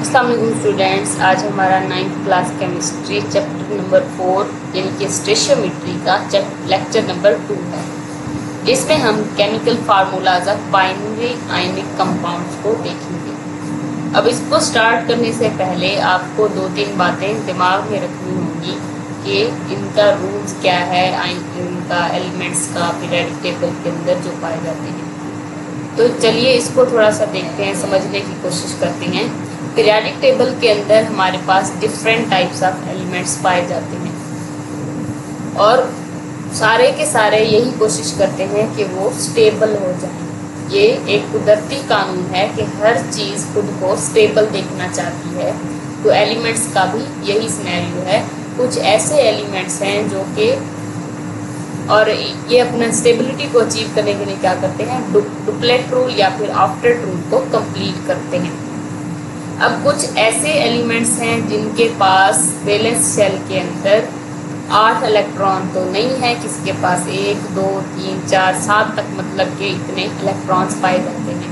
अस्सलाम वालेकुम स्टूडेंट्स, आज हमारा 9th class chemistry chapter number 4 यानी कि स्टेशियोमेट्री का लेक्चर नंबर 2 है। इसमें हम chemical formulas of binary ionic compounds को देखेंगे। अब इसको स्टार्ट करने से पहले आपको 2-3 बातें दिमाग में रखनी होंगी कि इनका रूल्स क्या है, इनका एलिमेंट्स का पीरियोडिक टेबल के अंदर जो पाए जाते हैं। तो चलिए इसको थोड़ा सा देखते हैं, समझने की कोशिश करते हैं। पीरियोडिक टेबल के अंदर हमारे पास डिफरेंट टाइप्स ऑफ एलिमेंट्स पाए जाते हैं और सारे के सारे यही कोशिश करते हैं कि वो स्टेबल हो जाए। ये एक कुदरती कानून है कि हर चीज़ खुद को स्टेबल देखना चाहती है, तो एलिमेंट्स का भी यही सिनेरियो है। कुछ ऐसे एलिमेंट्स हैं जो कि और ये अपना स्टेबिलिटी को अचीव करने के लिए क्या करते हैं, डुप्लेट रूल या फिर ऑक्टेट रूल को कंप्लीट करते हैं। अब कुछ ऐसे एलिमेंट्स हैं जिनके पास वैलेंस शेल के अंदर 8 इलेक्ट्रॉन तो नहीं है, किसी के पास 1, 2, 3, 4, 7 तक मतलब के इतने इलेक्ट्रॉन्स पाए जाते हैं।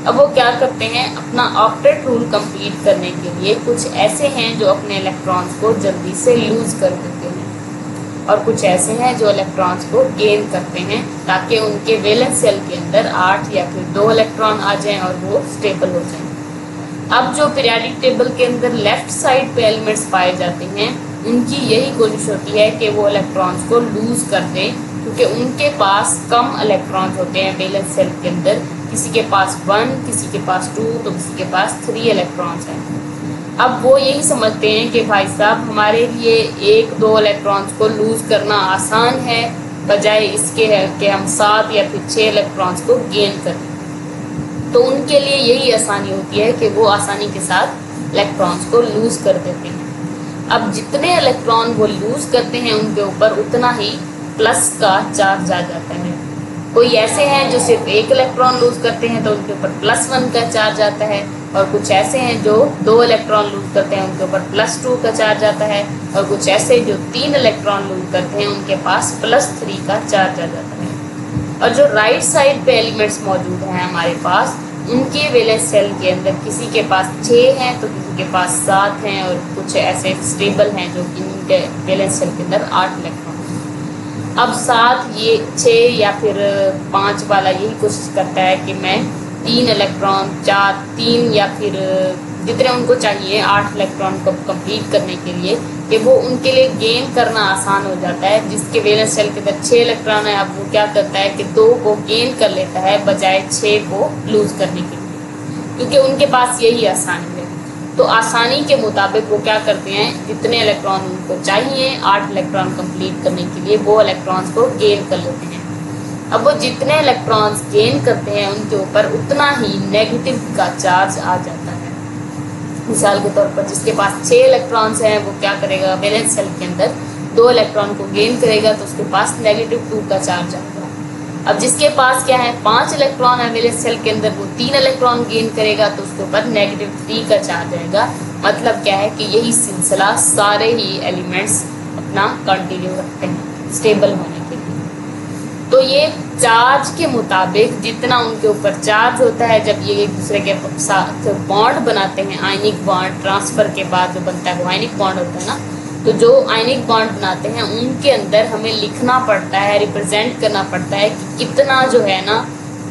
अब वो क्या करते हैं, अपना ऑक्टेट रूल कंप्लीट करने के लिए कुछ ऐसे हैं जो अपने इलेक्ट्रॉन्स को जल्दी से लूज कर देते हैं और कुछ ऐसे हैं जो इलेक्ट्रॉन्स को गेन करते हैं ताकि उनके वैलेंस शेल के अंदर 8 या फिर 2 इलेक्ट्रॉन आ जाएं और वो स्टेबल हो जाएं। अब जो पीरियोडिक टेबल के अंदर लेफ्ट साइड पे एलिमेंट्स पाए जाते हैं, उनकी यही कोशिश होती है कि वो इलेक्ट्रॉन्स को लूज कर दें, क्योंकि उनके पास कम इलेक्ट्रॉन्स होते हैं वैलेंस शेल के अंदर। किसी के पास 1, किसी के पास 2 तो किसी के पास 3 इलेक्ट्रॉन्स हैं। अब वो यही समझते हैं कि भाई साहब हमारे लिए 1-2 इलेक्ट्रॉन्स को लूज करना आसान है, बजाय इसके है कि हम 7 या फिर 6 इलेक्ट्रॉन्स को गेन करें। तो उनके लिए यही आसानी होती है कि वो आसानी के साथ इलेक्ट्रॉन्स को लूज कर देते हैं। अब जितने इलेक्ट्रॉन वो लूज करते हैं उनके ऊपर उतना ही प्लस का चार्ज आ जाता है। कोई ऐसे हैं जो सिर्फ 1 इलेक्ट्रॉन लूज करते हैं तो उनके ऊपर +1 का चार्ज आता है, और कुछ ऐसे हैं जो 2 इलेक्ट्रॉन लूज करते हैं उनके ऊपर +2 का चार्ज आता है, और कुछ ऐसे जो 3 इलेक्ट्रॉन लूज करते हैं उनके पास +3 का चार्ज आ जाता है। और जो राइट साइड पे एलिमेंट्स मौजूद हैं हमारे पास, उनके वैलेंस शेल के अंदर किसी के पास 6 हैं तो किसी के पास 7 हैं, और कुछ ऐसे स्टेबल हैं जो कि इनके वैलेंस शेल के अंदर 8 इलेक्ट्रॉन। अब 7, ये 6 या फिर 5 वाला यही कोशिश करता है कि मैं 3 इलेक्ट्रॉन 3 या फिर जितने उनको चाहिए 8 इलेक्ट्रॉन को कंप्लीट करने के लिए, कि वो उनके लिए गेन करना आसान हो जाता है। जिसके वैलेंस शेल के अंदर 6 इलेक्ट्रॉन है, अब वो क्या करता है कि 2 को गेन कर लेता है बजाय 6 को लूज करने के लिए, क्योंकि उनके पास यही आसानी है। तो आसानी के मुताबिक वो क्या करते हैं, जितने इलेक्ट्रॉन उनको चाहिए 8 इलेक्ट्रॉन कंप्लीट करने के लिए, वो इलेक्ट्रॉन्स को गेन कर लेते हैं। अब वो जितने इलेक्ट्रॉन्स गेन करते हैं उनके ऊपर उतना ही नेगेटिव का चार्ज आ जाता है। मिसाल के तौर पर जिसके पास 6 इलेक्ट्रॉन्स हैं वो क्या करेगा, वैलेंस शेल के अंदर 2 इलेक्ट्रॉन को गेन करेगा तो उसके पास -2 का चार्ज आएगा। अब जिसके पास क्या है, 5 इलेक्ट्रॉन है वैलेंस शेल के अंदर, वो 3 इलेक्ट्रॉन गेन करेगा तो उसके ऊपर -3 का चार्ज आएगा। मतलब क्या है कि यही सिलसिला सारे ही एलिमेंट्स अपना कंटिन्यू रखते हैं स्टेबल होने के लिए। तो ये चार्ज के मुताबिक जितना उनके ऊपर चार्ज होता है, जब ये एक दूसरे के साथ बॉन्ड बनाते हैं, आयनिक बॉन्ड ट्रांसफर के बाद जो बनता है वो आयनिक बॉन्ड होता है ना, तो जो आयनिक बॉन्ड बनाते हैं उनके अंदर हमें लिखना पड़ता है, रिप्रेजेंट करना पड़ता है कि कितना जो है ना,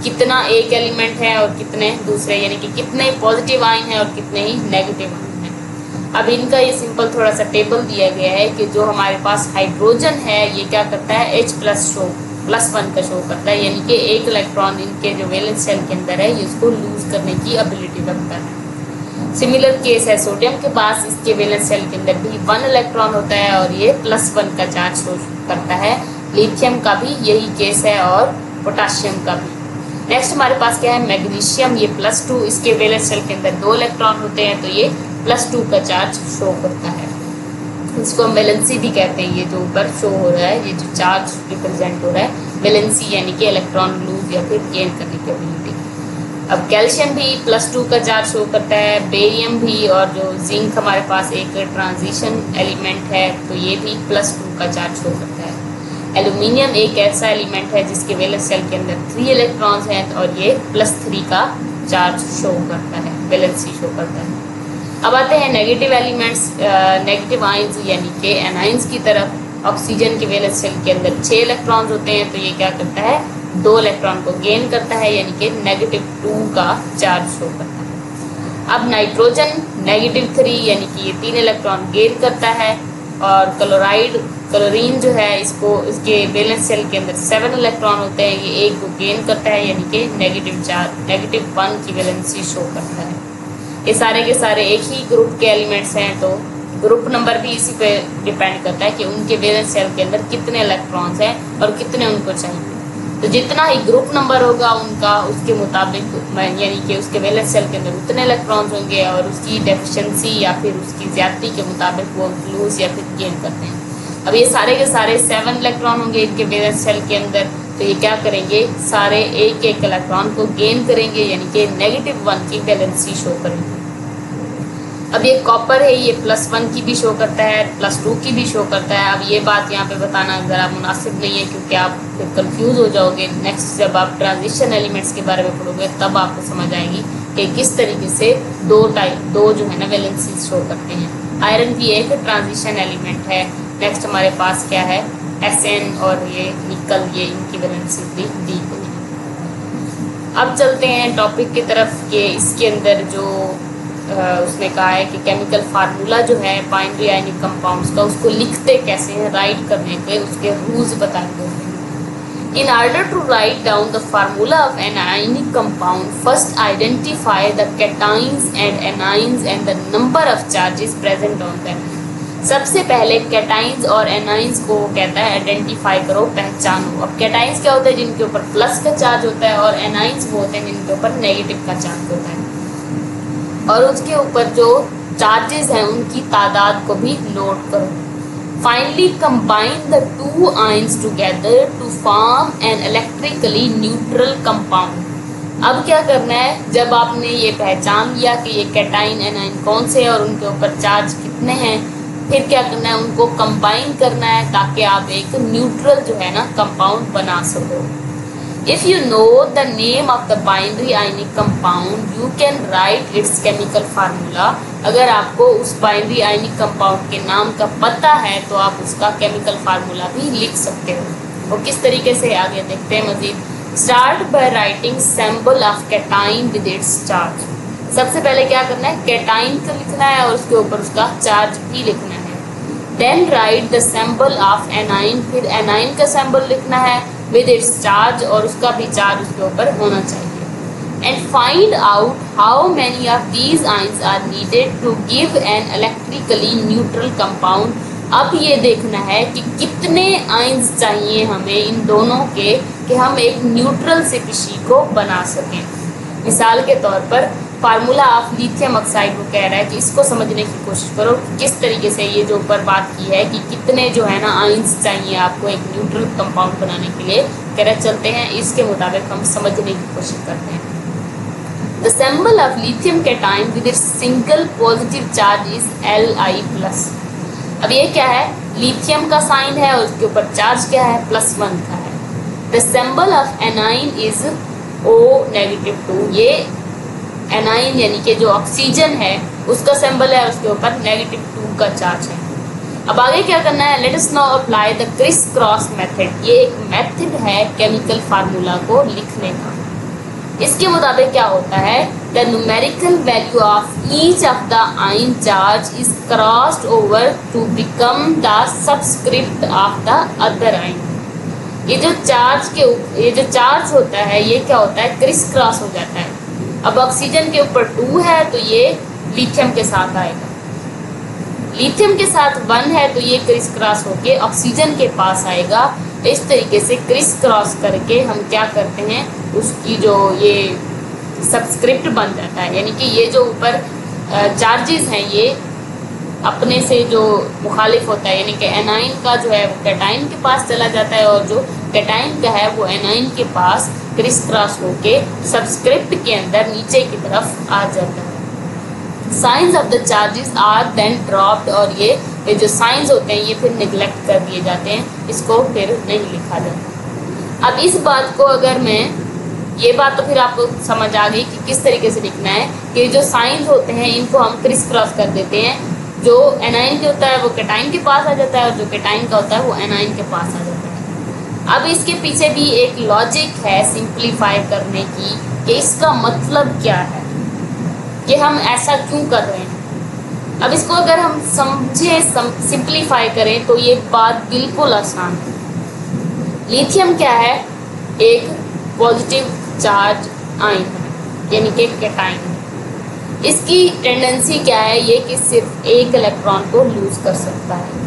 कितना एक एलिमेंट है और कितने दूसरे, यानी कि कितने पॉजिटिव आयन है और कितने ही नेगेटिव आयन है। अब इनका ये सिंपल थोड़ा सा टेबल दिया गया है कि जो हमारे पास हाइड्रोजन है ये क्या करता है, H+1 का शो करता है, यानी कि 1 इलेक्ट्रॉन इनके जो वैलेंस शेल के अंदर है ये इसको लूज करने की एबिलिटी रखता है। सिमिलर केस है सोडियम के पास, इसके वैलेंस शेल के अंदर भी 1 इलेक्ट्रॉन होता है और ये +1 का चार्ज शो करता है। लिथियम का भी यही केस है और पोटाशियम का भी। नेक्स्ट हमारे पास क्या है, मैग्नीशियम, ये +2, इसके वैलेंस शेल के अंदर 2 इलेक्ट्रॉन होते हैं तो ये +2 का चार्ज शो करता है। इसको हम वैलेंसी भी कहते हैं। ये जो ऊपर शो हो रहा है, ये जो चार्ज रिप्रेजेंट हो रहा है वैलेंसी, यानी कि इलेक्ट्रॉन लूज या फिर गेन करने की एबिलिटी। अब कैल्शियम भी +2 का चार्ज शो करता है, बेरियम भी, और जो जिंक हमारे पास एक ट्रांजिशन एलिमेंट है तो ये भी +2 का चार्ज शो करता है। एल्यूमिनियम एक ऐसा एलिमेंट है जिसके वैलेंस शेल के अंदर 3 इलेक्ट्रॉन्स हैं और ये +3 का चार्ज शो करता है, वैलेंसी शो करता है। अब आते हैं नेगेटिव एलिमेंट्स, नेगेटिव आयंस यानी कि एनाइंस की तरफ। ऑक्सीजन के वैलेंस शेल के अंदर 6 इलेक्ट्रॉन्स होते हैं, तो ये क्या करता है, 2 इलेक्ट्रॉन को गेन करता है, यानी कि -2 का चार्ज शो करता है। अब नाइट्रोजन -3 यानी कि ये 3 इलेक्ट्रॉन गेन करता है। और क्लोरीन जो है, इसके वैलेंस शेल के अंदर 7 इलेक्ट्रॉन होते हैं, ये 1 को गेन करता है, यानी कि -1 की वैलेंसी शो करता है। ये सारे के सारे एक ही ग्रुप के एलिमेंट्स हैं, तो ग्रुप नंबर भी इसी पे डिपेंड करता है कि उनके वैलेंस शेल के अंदर कितने इलेक्ट्रॉन्स हैं और कितने उनको चाहिए। तो जितना ही ग्रुप नंबर होगा उनका, उसके मुताबिक यानी कि उसके वैलेंस शेल के अंदर उतने इलेक्ट्रॉन्स होंगे, और उसकी डेफिशिएंसी या फिर उसकी ज्यादती के मुताबिक वो लूज या फिर गेन करते हैं। अब ये सारे के सारे 7 इलेक्ट्रॉन होंगे इनके वैलेंस शेल के अंदर, तो ये क्या करेंगे, सारे एक इलेक्ट्रॉन को गेन करेंगे, यानी कि -1 की वैलेंसी शो करेंगे। अब ये कॉपर है, ये +1 की भी शो करता है, +2 की भी शो करता है। अब ये बात यहाँ पे बताना ज़रा मुनासिब नहीं है, क्योंकि आप फिर कंफ्यूज हो जाओगे। नेक्स्ट जब आप ट्रांजिशन एलिमेंट्स के बारे में पढ़ोगे तब आपको समझ आएगी कि किस तरीके से दो जो है ना वैलेंसी शो करते हैं। आयरन भी एक ट्रांजिशन एलिमेंट है। नेक्स्ट हमारे पास क्या है, Sn और ये निकल, ये इनकी वैलेंसी भी दी गई है। अब चलते हैं टॉपिक की तरफ कि इसके अंदर जो उसने कहा है कि केमिकल फार्मूला जो है बाइनरी आयनिक कंपाउंड्स का, उसको लिखते कैसे हैं, राइट करने के उसके रूल्स बताए गए हैं। In order to write down the formula of an ionic compound, first identify the cations and anions and the number of charges present on them. सबसे पहले कैटाइंस और एनाइंस को कहता है आइडेंटिफाई करो, पहचानो। अब कैटाइंस क्या होता है, जिनके ऊपर प्लस का चार्ज होता है, और एनाइंस वो होते हैं जिनके ऊपर नेगेटिव का चार्ज होता है, और उसके ऊपर जो चार्जेस हैं उनकी तादाद को भी नोट करो। Finally combine the 2 ions together to form an electrically neutral compound. अब क्या करना है, जब आपने ये पहचान लिया कि ये कैटाइन एनाइन कौन से हैं और उनके ऊपर चार्ज कितने हैं, फिर क्या करना है, उनको कंबाइन करना है ताकि आप एक न्यूट्रल जो है ना कंपाउंड बना सको। If you know the name of the binary ionic compound, you can write its chemical formula. अगर आपको उस बाइनरी आयनिक कंपाउंड के नाम का पता है तो आप उसका केमिकल फार्मूला भी लिख सकते हो। और किस तरीके से आगे देखते हैं मजीद। Start by writing symbol of cation with its charge. सबसे पहले क्या करना है, कैटाइन को लिखना है और उसके ऊपर उसका चार्ज भी लिखना है। Then write the symbol of anion, फिर एनाइन का सिंबल लिखना है with its charge, और उसका भी चार्ज उसके ऊपर होना चाहिए। And find out how many of these ions are needed to give an electrically neutral compound. अब ये देखना है कि कितने आयंस चाहिए हमें इन दोनों के कि हम एक न्यूट्रल स्पीशीज को बना सकें। मिसाल के तौर पर फार्मूला ऑफ लिथियम ऑक्साइड को कह रहा है कि इसको समझने की कोशिश करो किस तरीके से ये जो ऊपर बात की है कि कितने जो है ना आयंस चाहिए आपको एक न्यूट्रल कंपाउंड बनाने के लिए, कह रहे चलते हैं इसके मुताबिक हम समझने की कोशिश करते हैं। The symbol of lithium cation with its single positive charge is Li+। अब ये क्या है, लिथियम का साइन है और उसके ऊपर चार्ज क्या है, +1 का है। The symbol of anion is O-2। ये एनाइन यानी कि जो ऑक्सीजन है उसका सिंबल है, उसके ऊपर -2 का चार्ज है। अब आगे क्या करना है, let us now apply the criss cross method. ये एक मेथड है केमिकल फार्मूला को लिखने का। इसके मुताबिक क्या होता है, the numerical value of each of the ion charge is crossed over to become the subscript of the other ion. ये जो चार्ज होता है ये क्या होता है, क्रिस क्रॉस हो जाता है। अब ऑक्सीजन के ऊपर 2 है तो ये लिथियम के साथ आएगा, लिथियम के साथ 1 है तो ये क्रिस क्रॉस होके ऑक्सीजन के पास आएगा। इस तरीके से क्रिस क्रॉस करके हम क्या करते हैं, उसकी जो ये सबस्क्रिप्ट बन जाता है, यानी कि ये जो ऊपर चार्जेस हैं ये अपने से जो मुखालिफ होता है, यानी कि एनाइन का जो है वो कैटाइन के पास चला जाता है और जो कैटाइन का है वो एनाइन के पास क्रिस क्रॉस होके सबस्क्रिप्ट के अंदर नीचे की तरफ आ जाता है। Signs of the charges are then dropped, और ये जो साइंस होते हैं ये फिर निगलेक्ट कर दिए जाते हैं, इसको फिर नहीं लिखा जाता। अब इस बात को अगर मैं, ये बात तो फिर आपको समझ आ गई कि किस तरीके से लिखना है कि जो साइंस होते हैं इनको हम क्रिस क्रॉस कर देते हैं। जो एनाइन के होता है वो कैटाइन के पास आ जाता है और जो कैटाइन का होता है वो एनाइन के पास आ जाता है। अब इसके पीछे भी एक लॉजिक है सिंप्लीफाई करने की कि इसका मतलब क्या है, कि हम ऐसा क्यों कर रहे हैं। अब इसको अगर हम सिंप्लीफाई करें तो ये बात बिल्कुल आसान है। लिथियम क्या है, एक पॉजिटिव चार्ज आयन है यानी कि कैटाइन है। इसकी टेंडेंसी क्या है, ये कि सिर्फ एक इलेक्ट्रॉन को लूज कर सकता है,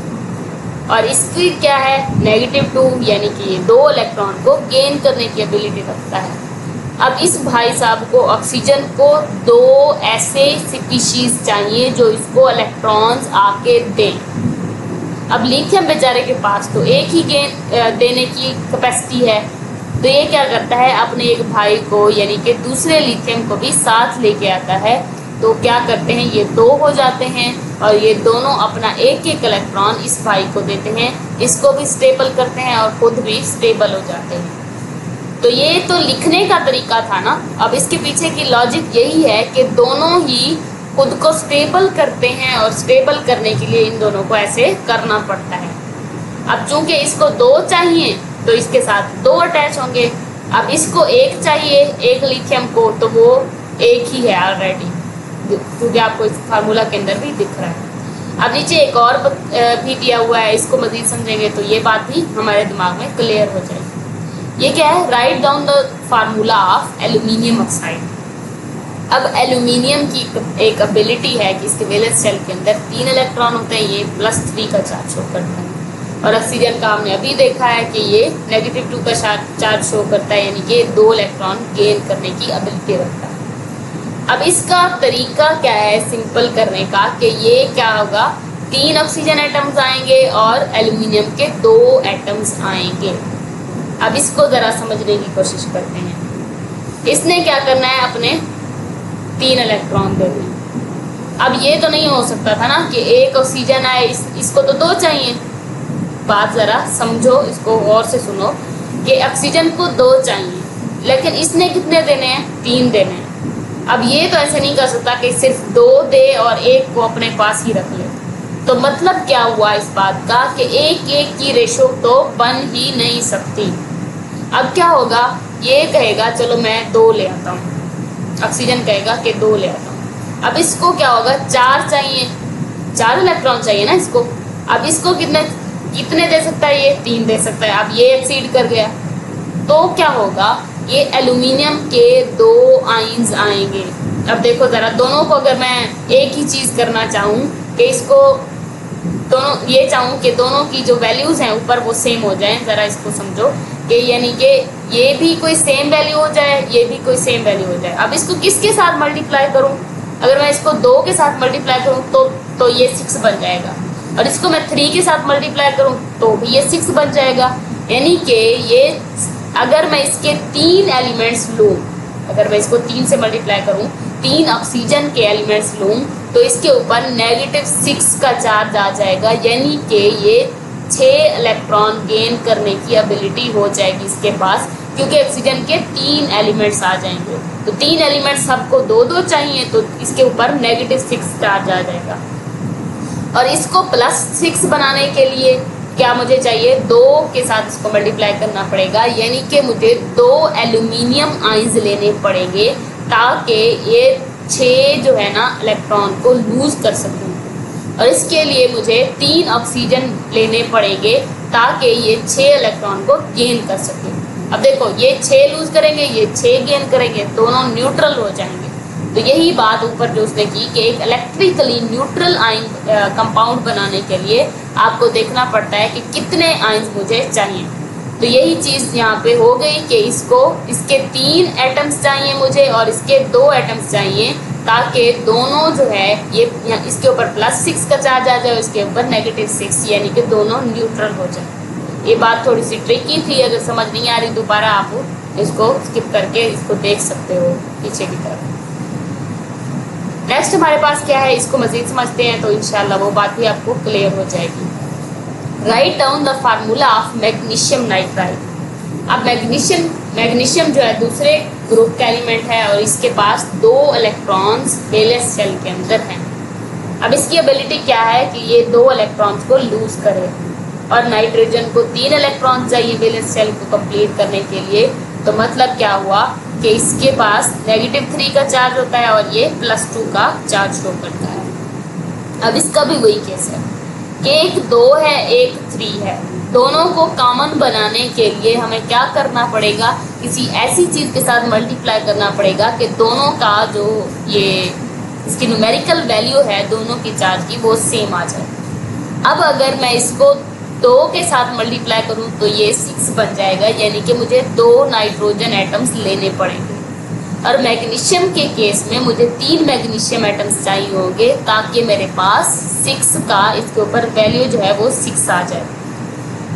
और इसकी क्या है -2 यानी कि ये 2 इलेक्ट्रॉन को गेन करने की एबिलिटी रखता है। अब इस भाई साहब को ऑक्सीजन को 2 ऐसे स्पीशीज चाहिए जो इसको इलेक्ट्रॉन्स आके दें। अब लिथियम बेचारे के पास तो एक ही गेन देने की कैपेसिटी है, तो ये क्या करता है अपने एक भाई को यानी कि दूसरे लिथियम को भी साथ लेके आता है। तो क्या करते हैं, ये 2 हो जाते हैं और ये दोनों अपना एक एक इलेक्ट्रॉन इस भाई को देते हैं, इसको भी स्टेबल करते हैं और खुद भी स्टेबल हो जाते हैं। तो ये तो लिखने का तरीका था ना। अब इसके पीछे की लॉजिक यही है कि दोनों ही खुद को स्टेबल करते हैं और स्टेबल करने के लिए इन दोनों को ऐसे करना पड़ता है। अब चूंकि इसको 2 चाहिए तो इसके साथ 2 अटैच होंगे। अब इसको 1 चाहिए एक लिथियम को, तो वो 1 ही है ऑलरेडी, क्योंकि आपको इस फार्मूला के अंदर भी दिख रहा है। अब नीचे एक और भी दिया हुआ है, इसको मजीद समझेंगे तो ये बात भी हमारे दिमाग में क्लियर हो जाएगी। ये क्या है, right down the formula of aluminium oxide. अब एल्यूमिनियम की एक एबिलिटी है कि इसके वैलेंस शेल के अंदर 3 इलेक्ट्रॉन होते हैं, ये +3 का चार्ज शो करता है। और ऑक्सीजन का हमने अभी देखा है कि ये -2 का चार्ज शो करता है, यानी कि 2 इलेक्ट्रॉन गेन करने की एबिलिटी रखता है। अब इसका तरीका क्या है सिंपल करने का, कि ये क्या होगा, 3 ऑक्सीजन एटम्स आएंगे और एल्यूमिनियम के 2 एटम्स आएंगे। अब इसको ज़रा समझने की कोशिश करते हैं। इसने क्या करना है, अपने 3 इलेक्ट्रॉन देने। अब ये तो नहीं हो सकता था ना कि एक ऑक्सीजन आए, इसको तो 2 चाहिए। बात ज़रा समझो, इसको गौर से सुनो कि ऑक्सीजन को 2 चाहिए, लेकिन इसने कितने देने हैं, 3 देने हैं। अब ये तो ऐसे नहीं कर सकता कि सिर्फ 2 दे और 1 को अपने पास ही रख ले। तो मतलब क्या हुआ इस बात का कि 1:1 की रेशो तो बन ही नहीं सकती। अब क्या होगा, ये कहेगा चलो मैं 2 ले आता हूँ, ऑक्सीजन कहेगा कि 2 ले आता हूँ। अब इसको क्या होगा, 4 चाहिए, 4 इलेक्ट्रॉन चाहिए ना इसको। अब इसको कितने दे सकता है, ये 3 दे सकता है। अब ये एक्सीड कर गया तो क्या होगा, ये एल्यूमिनियम के 2 आयंस आएंगे। अब देखो ज़रा, दोनों को अगर मैं एक ही चीज़ करना चाहूँ कि इसको दोनों, ये चाहूँ कि दोनों की जो वैल्यूज़ हैं ऊपर वो सेम हो जाएं, ज़रा इसको समझो कि यानी कि ये भी कोई सेम वैल्यू हो जाए, ये भी कोई सेम वैल्यू हो जाए। अब इसको किसके साथ मल्टीप्लाई करूँ, अगर मैं इसको 2 के साथ मल्टीप्लाई करूँ तो ये 6 बन जाएगा, और इसको मैं 3 के साथ मल्टीप्लाई करूँ तो भी ये 6 बन जाएगा। यानी कि ये अगर मैं इसके 3 एलिमेंट्स लूँ, अगर मैं इसको 3 से मल्टीप्लाई करूँ, 3 ऑक्सीजन के एलिमेंट्स लूँ, तो इसके ऊपर -6 का चार्ज आ जाएगा, यानी कि ये 6 इलेक्ट्रॉन गेन करने की एबिलिटी हो जाएगी इसके पास, क्योंकि ऑक्सीजन के 3 एलिमेंट्स आ जाएंगे। तो 3 एलिमेंट्स सबको 2-2 चाहिए, तो इसके ऊपर -6 चार्ज आ जाएगा। और इसको +6 बनाने के लिए क्या मुझे चाहिए, 2 के साथ इसको मल्टीप्लाई करना पड़ेगा, यानी कि मुझे 2 एल्यूमिनियम आयंस लेने पड़ेंगे ताकि ये 6 जो है ना इलेक्ट्रॉन को लूज कर सकूं। और इसके लिए मुझे 3 ऑक्सीजन लेने पड़ेंगे ताकि ये 6 इलेक्ट्रॉन को गेन कर सकें। अब देखो, ये 6 लूज करेंगे, ये 6 गेन करेंगे, दोनों न्यूट्रल हो जाएंगे। तो यही बात ऊपर जो उसने की कि एक इलेक्ट्रिकली न्यूट्रल आयन कंपाउंड बनाने के लिए आपको देखना पड़ता है कि कितने आयंस मुझे चाहिए। तो यही चीज़ यहाँ पे हो गई कि इसके 3 एटम्स चाहिए मुझे और इसके 2 एटम्स चाहिए, ताकि दोनों जो है ये इसके ऊपर +6 का चार्ज आ जाए, इसके ऊपर -6, यानी कि दोनों न्यूट्रल हो जाए। ये बात थोड़ी सी ट्रिकी थी, अगर समझ नहीं आ रही दोबारा आप इसको स्किप करके इसको देख सकते हो पीछे की तरफ। नेक्स्ट हमारे पास क्या है, इसको मज़ीद समझते हैं तो इंशाल्लाह वो बात भी आपको क्लियर हो जाएगी। Right down the formula of magnesium nitride. अब मैग्नीशियम मैग्नीशियम जो है दूसरे ग्रुप का एलिमेंट है और इसके पास 2 इलेक्ट्रॉन्स वैलेंस शेल के अंदर हैं। अब इसकी एबिलिटी क्या है कि ये 2 इलेक्ट्रॉन्स को लूज करे और नाइट्रोजन को 3 इलेक्ट्रॉन चाहिए वैलेंस शेल को कंप्लीट करने के लिए। तो मतलब क्या हुआ कि इसके पास -3 का चार्ज होता है और ये +2 का चार्ज शो करता है। अब इसका भी वही केस है कि एक 2 है एक 3 है, दोनों को कॉमन बनाने के लिए हमें क्या करना पड़ेगा, किसी ऐसी चीज़ के साथ मल्टीप्लाई करना पड़ेगा कि दोनों का जो ये इसकी न्यूमेरिकल वैल्यू है दोनों की चार्ज की वो सेम आ जाए। अब अगर मैं इसको 2 के साथ मल्टीप्लाई करूं तो ये 6 बन जाएगा, यानी कि मुझे 2 नाइट्रोजन एटम्स लेने पड़ेंगे। और मैग्नीशियम के केस में मुझे 3 मैग्नीशियम एटम्स चाहिए होंगे ताकि मेरे पास 6 का इसके ऊपर वैल्यू जो है वो 6 आ जाए।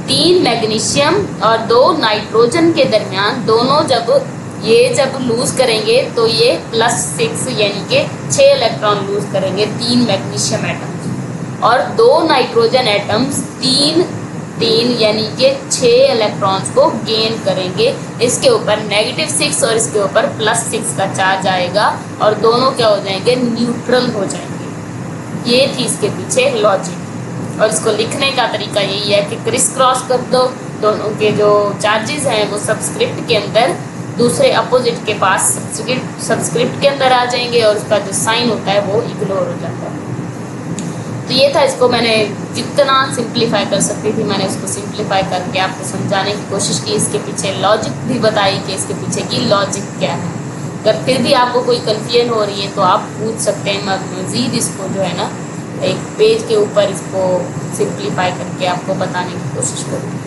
3 मैग्नीशियम और 2 नाइट्रोजन के दरमियान दोनों जब लूज करेंगे तो ये +6 यानी कि 6 इलेक्ट्रॉन लूज करेंगे 3 मैग्नीशियम एटम्स, और 2 नाइट्रोजन एटम्स 3 यानी कि 6 इलेक्ट्रॉन्स को गेन करेंगे। इसके ऊपर -6 और इसके ऊपर +6 का चार्ज आएगा और दोनों क्या हो जाएंगे, न्यूट्रल हो जाएंगे। ये थी इसके पीछे लॉजिक। और इसको लिखने का तरीका यही है कि क्रिस क्रॉस कर दो, दोनों के जो चार्जेस हैं वो सबस्क्रिप्ट के अंदर दूसरे अपोजिट के पास सबस्क्रिप्ट के अंदर आ जाएंगे और उसका जो साइन होता है वो इग्नोर हो जाता है। तो ये था, इसको मैंने जितना सिंप्लीफाई कर सकती थी मैंने उसको सिंप्लीफाई करके आपको समझाने की कोशिश की। इसके पीछे लॉजिक भी बताई कि इसके पीछे की लॉजिक क्या है। अगर फिर भी आपको कोई कन्फ्यूजन हो रही है तो आप पूछ सकते हैं, मैं मज़ीद इसको जो है ना एक पेज के ऊपर इसको सिंप्लीफाई करके आपको बताने की कोशिश करूँगी।